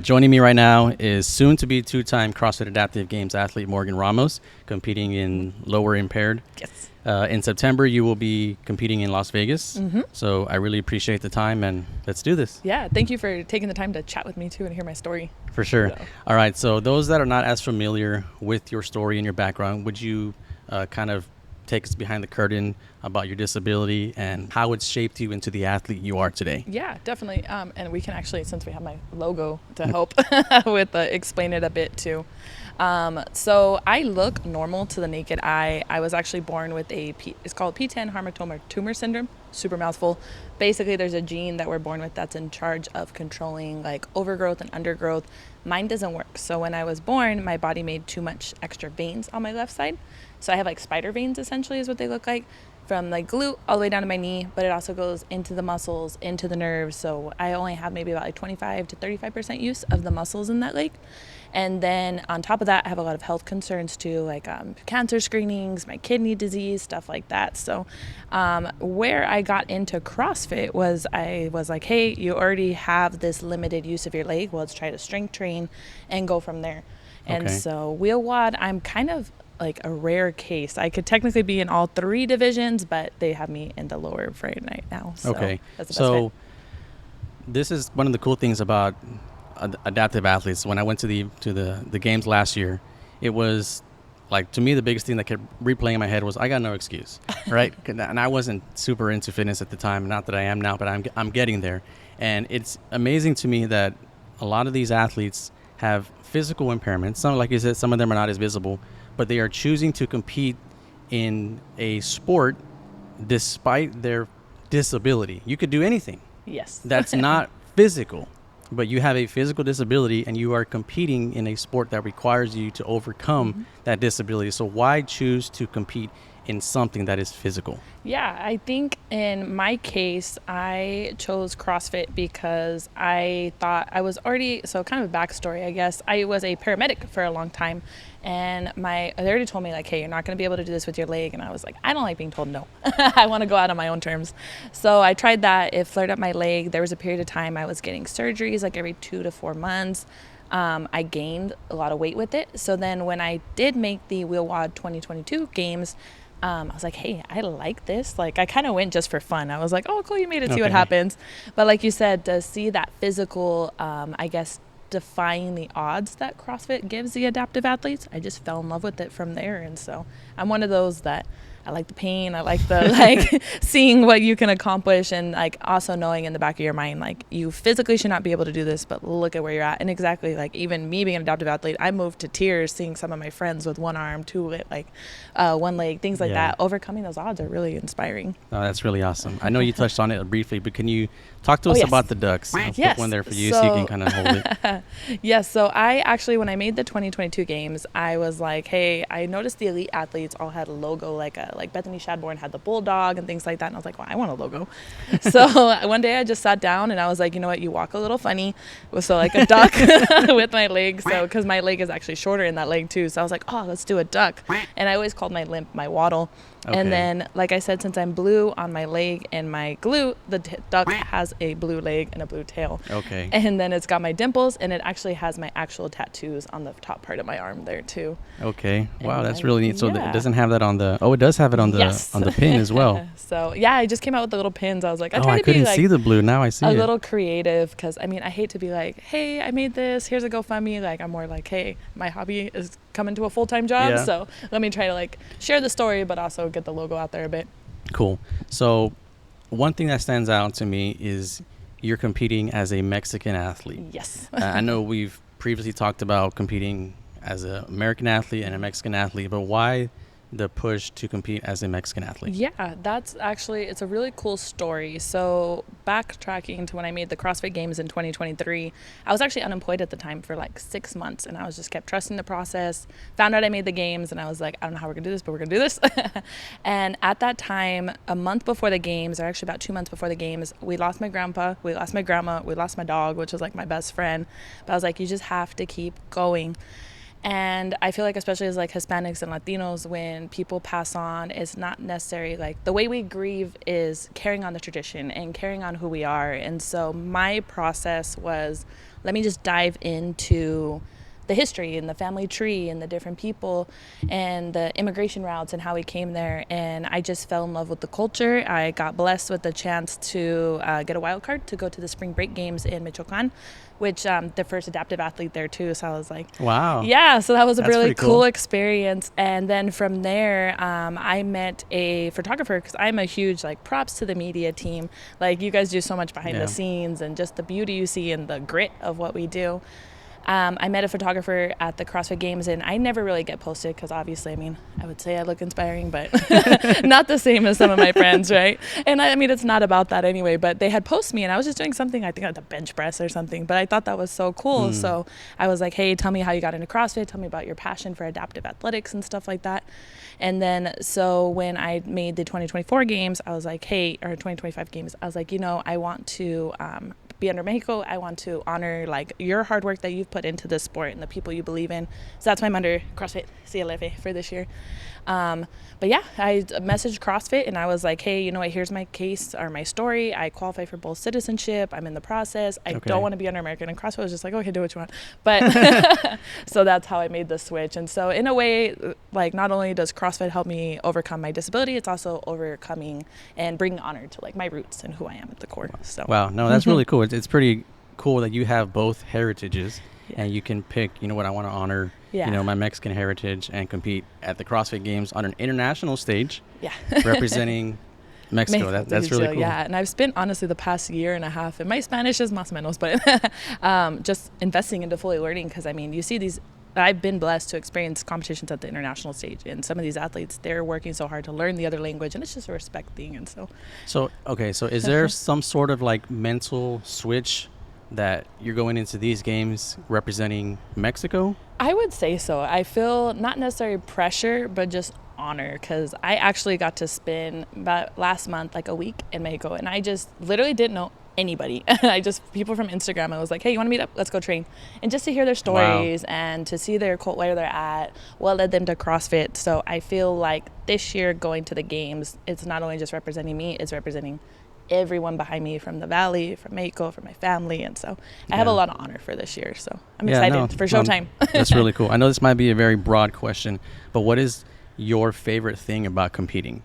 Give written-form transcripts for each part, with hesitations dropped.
Joining me right now is soon-to-be two-time CrossFit Adaptive Games athlete Morgan Ramos, competing in Lower Impaired. Yes. In September, you will be competing in Las Vegas. Mm-hmm. So I really appreciate the time, and let's do this. Yeah, thank you for taking the time to chat with me too and hear my story. For sure. So. All right, so those that are not as familiar with your story and your background, would you kind of take us behind the curtain about your disability and how it's shaped you into the athlete you are today? Yeah, definitely. And we can actually, since we have my logo to help with explain it a bit too. So I look normal to the naked eye. I was actually born with it's called PTEN hamartoma tumor syndrome, super mouthful. Basically, there's a gene that we're born with that's in charge of controlling like overgrowth and undergrowth. Mine doesn't work. So when I was born, my body made too much extra veins on my left side. So I have like spider veins, essentially, is what they look like, from like glute all the way down to my knee, but it also goes into the muscles, into the nerves. So I only have maybe about like 25 to 35% use of the muscles in that leg. And then on top of that, I have a lot of health concerns too, like cancer screenings, my kidney disease, stuff like that. So where I got into CrossFit was I was like, hey, you already have this limited use of your leg. Well, let's try to strength train and go from there. And Okay. so wheel wad, I'm kind of like a rare case. I could technically be in all three divisions, but they have me in the lower right now. So Okay. that's the best So fit. this is one of the cool things about adaptive athletes. When I went to the games last year, it was like, to me, the biggest thing that kept replaying in my head was I got no excuse, right? And I wasn't super into fitness at the time. Not that I am now, but I'm getting there. And it's amazing to me that a lot of these athletes have physical impairments. Some, like you said, some of them are not as visible, but they are choosing to compete in a sport despite their disability. You could do anything Yes. that's not physical, but you have a physical disability and you are competing in a sport that requires you to overcome that disability. So why choose to compete in something that is physical? Yeah, I think in my case, I chose CrossFit because I thought I was already, so kind of a backstory, I guess. I was a paramedic for a long time, and they already told me, like, hey, you're not going to be able to do this with your leg. And I was like, I don't like being told no. I want to go out on my own terms. So I tried that. It flared up my leg. There was a period of time I was getting surgeries like every 2 to 4 months. I gained a lot of weight with it. So then when I did make the Wheel Wad 2022 games, I was like, hey, I like this. Like, I kind of went just for fun. I was like, oh, cool, you made it, see what Okay. happens. But like you said, to see that physical, I guess, defying the odds that CrossFit gives the adaptive athletes, I just fell in love with it from there. And so I'm one of those that I like the pain. I like the like seeing what you can accomplish, and like also knowing in the back of your mind, like, you physically should not be able to do this, but look at where you're at. And exactly, like, even me being an adaptive athlete, I moved to tears seeing some of my friends with one arm, one leg, things like Yeah. that. Overcoming those odds are really inspiring. Oh, that's really awesome. I know you touched on it briefly, but can you talk to us yes. about the ducks? I'll Yes. put one there for you so you can kind of hold it. Yes. So I actually, when I made the 2022 games, I was like, hey, I noticed the elite athletes all had a logo, like Bethany Shadbourne had the bulldog and things like that. And I was like, well, I want a logo. So one day I just sat down and I was like, you know what? You walk a little funny. So like a duck with my leg. So, cause my leg is actually shorter in that leg too. So I was like, oh, let's do a duck. And I always called my limp my waddle. Okay. And then, like I said, since I'm blue on my leg and my glute, the duck has a blue leg and a blue tail. Okay. And then it's got my dimples, and it actually has my actual tattoos on the top part of my arm there too. Okay. Wow, And that's really neat. So yeah. it doesn't have that on the. Oh, it does have it on the Yes. on the pin as well. So yeah, I just came out with the little pins. I was like, I Oh, try I to be couldn't like see the blue. Now I see a it. little creative, because I mean, I hate to be like, hey, I made this, here's a GoFundMe. Like, I'm more like, hey, my hobby is coming to a full-time job, Yeah. so let me try to like share the story, but also get the logo out there a bit. Cool. So one thing that stands out to me is you're competing as a Mexican athlete. Yes. I know we've previously talked about competing as an American athlete and a Mexican athlete, but why the push to compete as a Mexican athlete? Yeah, that's actually, it's a really cool story. So backtracking to when I made the CrossFit Games in 2023, I was actually unemployed at the time for like 6 months, and I was just kept trusting the process, found out I made the games, and I was like, I don't know how we're gonna do this, but we're gonna do this. And at that time, a month before the games, or actually about 2 months before the games, we lost my grandpa, we lost my grandma, we lost my dog, which was like my best friend. But I was like, you just have to keep going. And I feel like, especially as like Hispanics and Latinos, when people pass on, it's not necessarily like the way we grieve is carrying on the tradition and carrying on who we are. And so my process was, let me just dive into the history and the family tree and the different people and the immigration routes and how we came there. And I just fell in love with the culture. I got blessed with the chance to get a wild card to go to the spring break games in Michoacan, which the first adaptive athlete there too. So I was like, Wow. yeah, so that was a That's really pretty cool. cool experience. And then from there, I met a photographer because I'm a huge like props to the media team. Like you guys do so much behind Yeah. the scenes and just the beauty you see and the grit of what we do. I met a photographer at the CrossFit Games, and I never really get posted because obviously, I mean, I would say I look inspiring, but not the same as some of my friends, right? And I mean, it's not about that anyway, but they had posted me, and I was just doing something, I think like the bench press or something, but I thought that was so cool. So I was like, hey, tell me how you got into CrossFit. Tell me about your passion for adaptive athletics and stuff like that. And then, so when I made the 2024 games, I was like, hey, or 2025 games, I was like, you know, I want to be under Mexico. I want to honor like your hard work that you've put into this sport and the people you believe in. So that's why I'm under CrossFit CLF for this year. But yeah, I messaged CrossFit and I was like, hey, you know what, here's my case or my story. I qualify for both citizenship. I'm in the process. I don't want to be under American. And CrossFit was just like, okay, do what you want. But so that's how I made the switch. And so in a way, like not only does CrossFit help me overcome my disability, it's also overcoming and bringing honor to like my roots and who I am at the core. So Wow, no, that's really cool. It's pretty cool that you have both heritages and you can pick, you know what, I want to honor, you know, my Mexican heritage and compete at the CrossFit Games on an international stage representing Mexico. That's really cool. Yeah, and I've spent honestly the past year and a half, and my Spanish is más o menos, but just investing into fully learning because I mean, you see these. I've been blessed to experience competitions at the international stage, and some of these athletes, they're working so hard to learn the other language, and it's just a respect thing. And so is there some sort of like mental switch that you're going into these games representing Mexico? I would say so. I feel not necessarily pressure, but just honor, because I actually got to spend about last month like a week in Mexico, and I just literally didn't know anybody. People from Instagram, I was like, hey, you want to meet up? Let's go train. And just to hear their stories and to see their where they're at, what led them to CrossFit. So I feel like this year going to the games, it's not only just representing me, it's representing everyone behind me from the Valley, from Mexico, from my family. And so I have a lot of honor for this year. So I'm excited for showtime. That's really cool. I know this might be a very broad question, but what is your favorite thing about competing?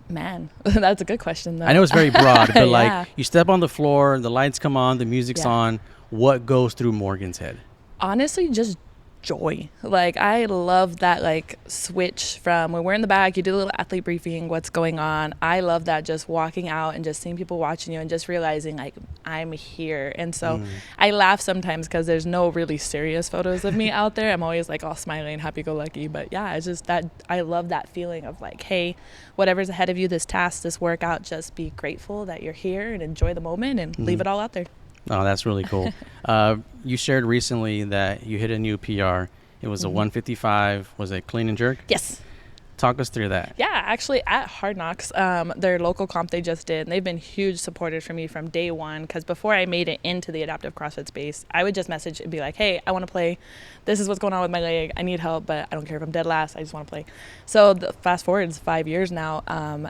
Man, that's a good question, though. I know it's very broad, but like you step on the floor, the lights come on, the music's on. What goes through Morgan's head? Honestly, just joy. Like I love that like switch from when we're in the back, you do a little athlete briefing, what's going on. I love that, just walking out and just seeing people watching you and just realizing like I'm here. And so I laugh sometimes because there's no really serious photos of me out there. I'm always like all smiling, happy-go-lucky. But yeah, it's just that I love that feeling of like, hey, whatever's ahead of you, this task, this workout, just be grateful that you're here and enjoy the moment and leave it all out there. Oh, that's really cool. You shared recently that you hit a new PR. It was a 155. Was it clean and jerk? Yes. Talk us through that. Yeah, actually at Hard Knocks, their local comp they just did, and they've been huge supporters for me from day one, because before I made it into the adaptive CrossFit space, I would just message and be like, hey, I want to play. This is what's going on with my leg. I need help, but I don't care if I'm dead last. I just want to play. So fast forward, it's 5 years now.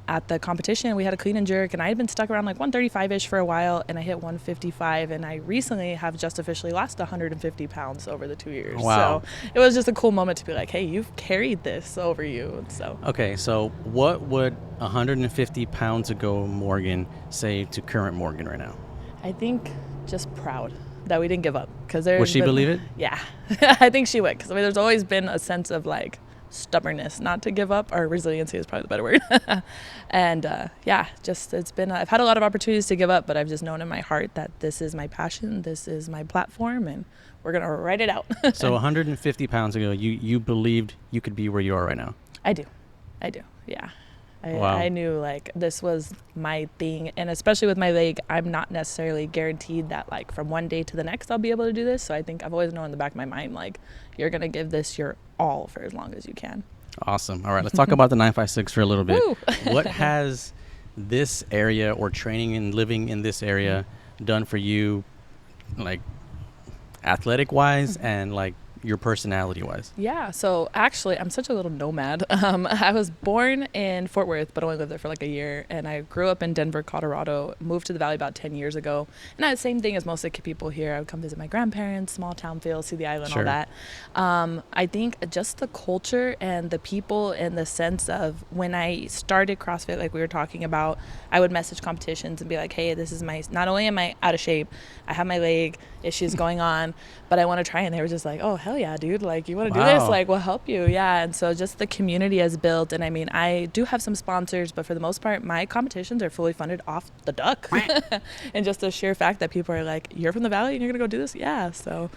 At the competition, we had a clean and jerk, and I had been stuck around like 135-ish for a while, and I hit 155, and I recently have just officially lost 150 pounds over the 2 years. Wow. So it was just a cool moment to be like, hey, you've carried this over you. So okay, so what would 150 pounds ago Morgan say to current Morgan right now? I think just proud that we didn't give up. Would she believe it? Yeah, I think she would, because I mean, there's always been a sense of like stubbornness not to give up, or resiliency is probably the better word. And yeah, just it's been I've had a lot of opportunities to give up, but I've just known in my heart that this is my passion, this is my platform, and we're gonna write it out. So 150 pounds ago, you believed you could be where you are right now? I do, yeah. Wow. I knew like this was my thing, and especially with my leg, I'm not necessarily guaranteed that like from one day to the next I'll be able to do this. So I think I've always known in the back of my mind, like, you're gonna give this your all for as long as you can. Awesome. All right, let's talk about the 956 for a little bit. Woo. What has this area, or training and living in this area, done for you, like athletic wise and like your personality wise? Yeah, so actually, I'm such a little nomad. I was born in Fort Worth, but only lived there for like a year. And I grew up in Denver, Colorado, moved to the Valley about 10 years ago. And I had the same thing as most of the people here. I would come visit my grandparents, small town feel, see the island, Sure. all that. I think just the culture and the people in the sense of when I started CrossFit, like we were talking about, I would message competitions and be like, hey, this is not only am I out of shape, I have my leg issues going on, but I want to try. And they were just like, oh, hell yeah, dude. Like, you want to do this? Like, we'll help you. Yeah. And so just the community has built. And I mean, I do have some sponsors, but for the most part, my competitions are fully funded off the duck. And just the sheer fact that people are like, you're from the Valley and you're going to go do this? Yeah. So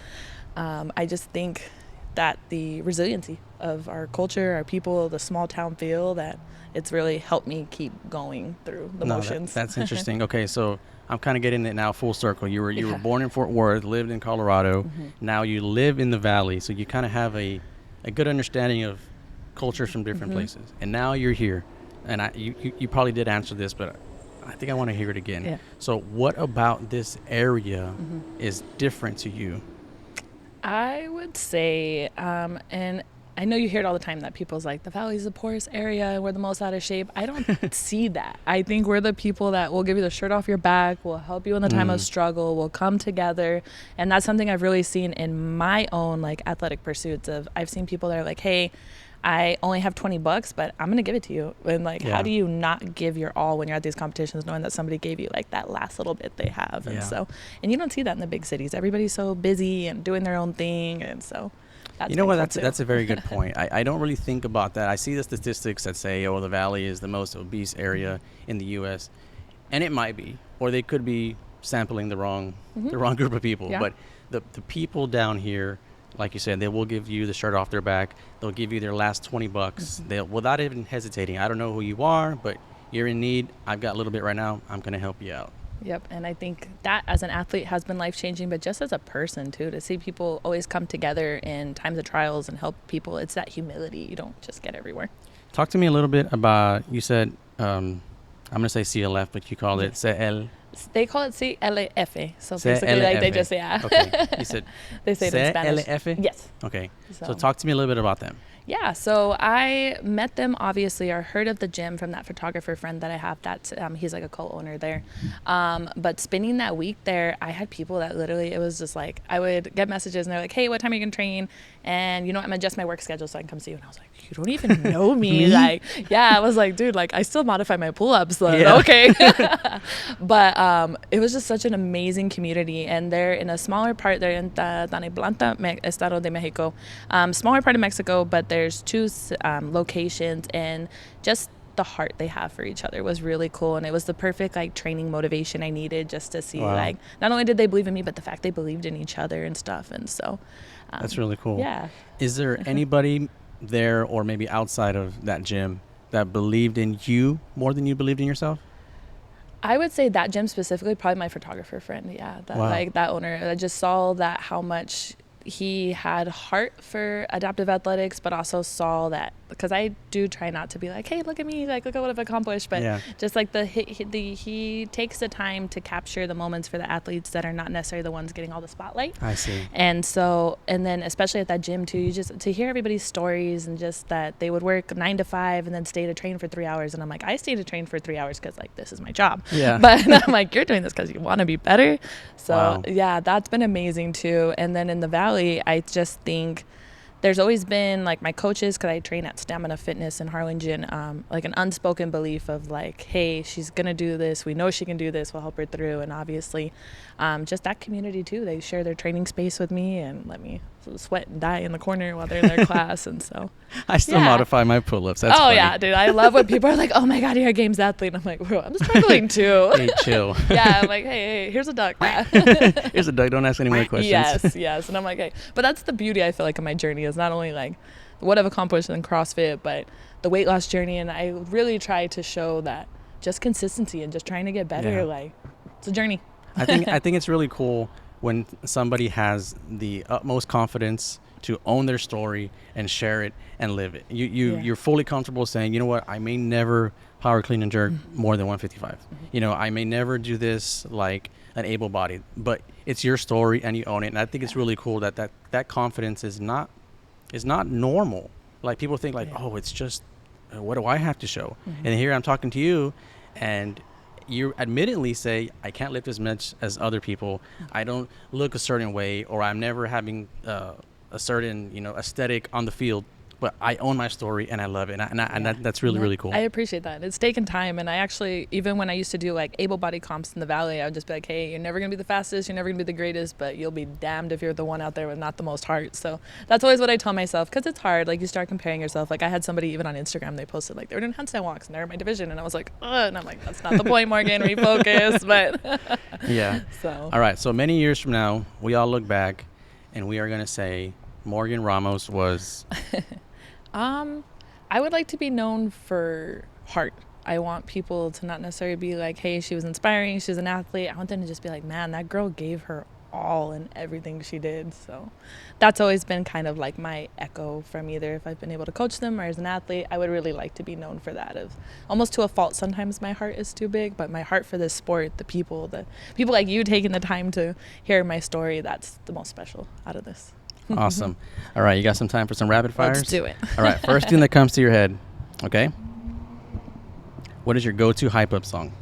I just think that the resiliency of our culture, our people, the small town feel, that it's really helped me keep going through the motions. That's interesting. Okay, so I'm kind of getting it now full circle. You were born in Fort Worth, lived in Colorado. Mm-hmm. Now you live in the Valley, so you kind of have a good understanding of cultures from different mm-hmm. places. And now you're here, and you probably did answer this, but I think I want to hear it again. Yeah. So what about this area mm-hmm. is different to you? I would say, and I know you hear it all the time that people's like, the Valley's the poorest area and we're the most out of shape. I don't see that. I think we're the people that will give you the shirt off your back, will help you in the time of struggle, will come together. And that's something I've really seen in my own like athletic pursuits of, I've seen people that are like, hey, I only have $20, but I'm going to give it to you. And like, how do you not give your all when you're at these competitions, knowing that somebody gave you like that last little bit they have? And so, and you don't see that in the big cities. Everybody's so busy and doing their own thing. And so that's, you know what, that's a very good point. I don't really think about that. I see the statistics that say, oh, the Valley is the most obese area in the U.S. And it might be, or they could be sampling the wrong group of people. Yeah. But the people down here, like you said, they will give you the shirt off their back. They'll give you their last $20. Mm-hmm. They'll, without even hesitating. I don't know who you are, but you're in need. I've got a little bit right now. I'm going to help you out. Yep. And I think that as an athlete has been life-changing, but just as a person too, to see people always come together in times of trials and help people. It's that humility you don't just get everywhere. Talk to me a little bit about, you said, I'm going to say CLF, but you call it CL. They call it CLF. So basically, like they just say, Okay. You said they say it in Spanish. CLF? Yes. Okay. So talk to me a little bit about them. Yeah, so I met them, obviously, or heard of the gym from that photographer friend that I have. That's he's like a co-owner there. But spending that week there, I had people that literally, it was just like, I would get messages and they're like, hey, what time are you going to train? And, you know, I'm going to adjust my work schedule so I can come see you. And I was like, you don't even know me. Like, yeah, I was like, dude, like, I still modify my pull-ups. Okay. But it was just such an amazing community. And they're in a smaller part. They're in Tanablanta, Estado de Mexico. Smaller part of Mexico, but there's two locations, and just the heart they have for each other was really cool. And it was the perfect like training motivation I needed, just to see like, not only did they believe in me, but the fact they believed in each other and stuff. And so that's really cool. Yeah. Is there anybody there or maybe outside of that gym that believed in you more than you believed in yourself? I would say that gym specifically, probably my photographer friend. Yeah. That, like that owner, I just saw that how much he had heart for adaptive athletics, but also saw that, because I do try not to be like, hey, look at me, like, look at what I've accomplished. But just like he takes the time to capture the moments for the athletes that are not necessarily the ones getting all the spotlight. I see. And so, and then especially at that gym too, you just, to hear everybody's stories and just that they would work 9 to 5 and then stay to train for 3 hours. And I'm like, I stay to train for 3 hours because like, this is my job. Yeah. But I'm like, you're doing this because you want to be better. So yeah, that's been amazing too. And then in the Valley, I just think there's always been like my coaches, because I train at Stamina Fitness in Harlingen, like an unspoken belief of like, hey, she's gonna do this, we know she can do this, we'll help her through. And obviously just that community too, they share their training space with me and let me sweat and die in the corner while they're in their class. And so I still modify my pull-ups. That's funny. Yeah, dude, I love when people are like, oh my god, you're a games athlete. I'm like, bro, I'm struggling too. Hey, chill. Yeah, I'm like, hey, here's a duck. Here's a duck, don't ask any more questions. Yes. And I'm like, hey, but that's the beauty I feel like of my journey, is not only like what I've accomplished in CrossFit, but the weight loss journey. And I really try to show that just consistency and just trying to get better, like it's a journey. I think it's really cool when somebody has the utmost confidence to own their story and share it and live it. You're fully comfortable saying, you know what, I may never power clean and jerk more than 155. You know, I may never do this like an able-bodied, but it's your story and you own it. And I think it's really cool that confidence is not normal. Like people think like, oh, it's just what do I have to show? And here I'm talking to you, and you admittedly say, I can't lift as much as other people. I don't look a certain way, or I'm never having a certain, aesthetic on the field. But I own my story and I love it. And that's really, really cool. I appreciate that. It's taken time. And I actually, even when I used to do like able-bodied comps in the Valley, I would just be like, hey, you're never going to be the fastest. You're never going to be the greatest, but you'll be damned if you're the one out there with not the most heart. So that's always what I tell myself, because it's hard. Like you start comparing yourself. Like I had somebody even on Instagram, they posted like they were doing handstand walks and they're in my division. And I was like, and I'm like, that's not the point, Morgan. Refocus. But yeah. So. All right. So many years from now, we all look back and we are going to say Morgan Ramos was... I would like to be known for heart. I want people to not necessarily be like, hey, she was inspiring, she's an athlete. I want them to just be like, man, that girl gave her all in everything she did. So that's always been kind of like my echo from either if I've been able to coach them or as an athlete. I would really like to be known for that. Of almost to a fault, sometimes my heart is too big, but my heart for this sport, the people like you taking the time to hear my story, that's the most special out of this. Awesome. All right, you got some time for some rapid fires? Let's do it. All right, first thing that comes to your head, okay? What is your go-to hype-up song?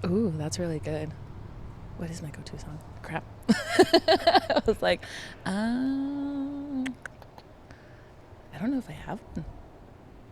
Ooh, that's really good. What is my go-to song? Crap. I was like, I don't know if I have one.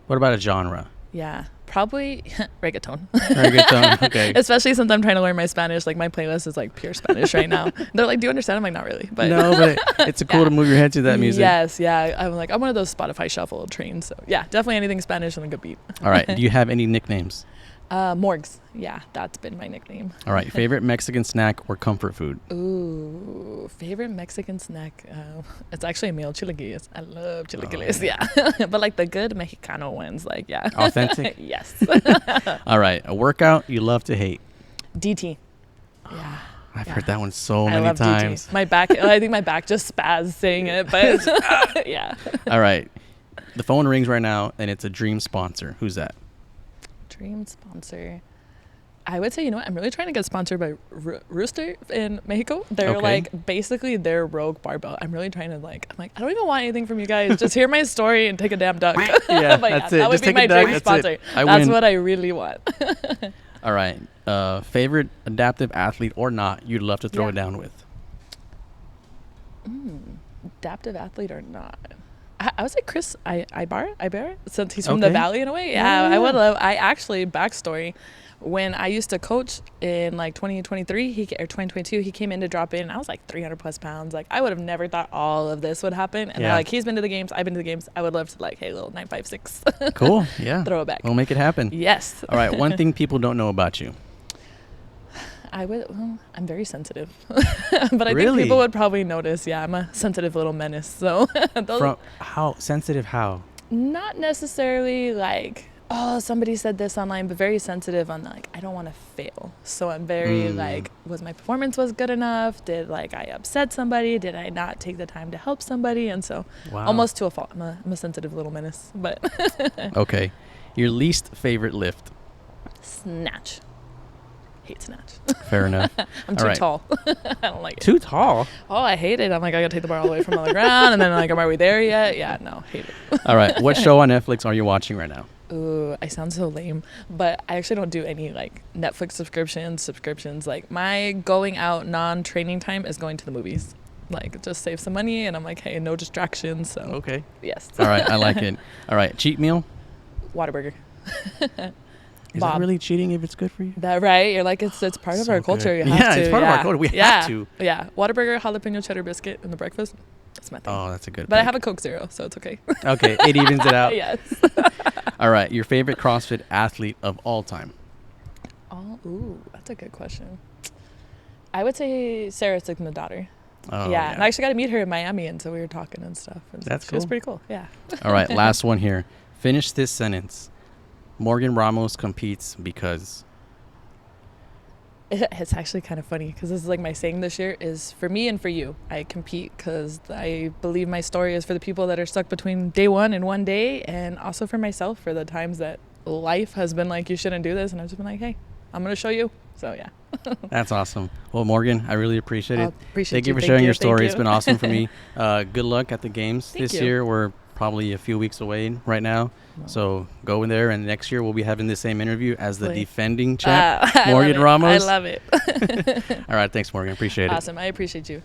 What about a genre? Yeah, probably reggaeton. Reggaeton, okay. Especially since I'm trying to learn my Spanish. Like my playlist is like pure Spanish right now. They're like, do you understand? I'm like, not really. But no, but it's cool to move your head to that music. Yes, yeah. I'm one of those Spotify shuffle trains. So yeah, definitely anything Spanish and a good beat. All right. Do you have any nicknames? Morgs. Yeah, that's been my nickname. All right. Favorite Mexican snack or comfort food? Ooh, favorite Mexican snack. It's actually meal chilaquiles. I love chilaquiles. Yeah. But like the good Mexicano ones, like, yeah. Authentic? Yes. All right. A workout you love to hate? DT. Yeah. I've heard that one so many love times. DT. My back, I think my back just spazzed saying it, but yeah. All right. The phone rings right now and it's a dream sponsor. Who's that? Dream sponsor. I would say, you know what? I'm really trying to get sponsored by Rooster in Mexico. They're like basically their rogue barbell. I'm really trying to I'm like, I don't even want anything from you guys. Just hear my story and take a damn duck. Yeah, but that's it. That would Just be take my a duck. dream That's sponsor. it. That's what I really want. All right. Favorite adaptive athlete or not you'd love to throw it down with? Adaptive athlete or not? I would say Chris Ibarra, since he's from the Valley in a way. Yeah, I would love. I actually, backstory, when I used to coach in like 2023 or 2022, he came in to drop in. And I was like 300 plus pounds. Like I would have never thought all of this would happen. And like he's been to the games, I've been to the games. I would love to like, hey, little 956. Cool. Yeah. Throw it back. We'll make it happen. Yes. All right. One thing people don't know about you. I'm very sensitive, but I think people would probably notice. Yeah, I'm a sensitive little menace. So, From how sensitive? How? Not necessarily like, oh, somebody said this online, but very sensitive on like, I don't want to fail. So I'm very like, was my performance good enough? Did like I upset somebody? Did I not take the time to help somebody? And so, almost to a fault, I'm a sensitive little menace. But okay, your least favorite lift? Snatch. Hate snatch. Fair enough. I'm too tall. I don't like it. Too tall? Oh, I hate it. I'm like, I gotta take the bar all the way from on the ground, and then like, am I there yet? Yeah, no, hate it. All right. What show on Netflix are you watching right now? Ooh, I sound so lame, but I actually don't do any like Netflix subscriptions. Like my going out non-training time is going to the movies. Like just save some money, and I'm like, hey, no distractions. So okay. Yes. All right, I like it. All right, cheat meal? Whataburger. Is that really cheating if it's good for you? That right? You're like, it's part of our culture. You have to. It's part of our culture. We have to. Yeah. Whataburger, jalapeno cheddar biscuit in the breakfast. That's my thing. Oh, that's a good But I have a Coke Zero, so it's okay. Okay, it evens it out. Yes. All right, your favorite CrossFit athlete of all time? Ooh, that's a good question. I would say Sarah Sigma's daughter. Oh, yeah, and I actually got to meet her in Miami, and so we were talking and stuff. And that's cool. It was pretty cool, yeah. All right, last one here. Finish this sentence. Morgan Ramos competes because... It's actually kind of funny because this is like my saying this year is for me and for you. I compete because I believe my story is for the people that are stuck between day one and one day, and also for myself for the times that life has been like, you shouldn't do this, and I've just been like, hey, I'm going to show you. So, yeah. That's awesome. Well, Morgan, I really appreciate it. Appreciate Thank you for Thank sharing you. your story. Thank It's you. been awesome for me. Good luck at the games Thank this you. year. We're probably a few weeks away right now. So go in there, and next year we'll be having the same interview as the Hopefully. defending champ, I Morgan love it. Ramos. I love it. All right. Thanks, Morgan. Appreciate it. Awesome. I appreciate you.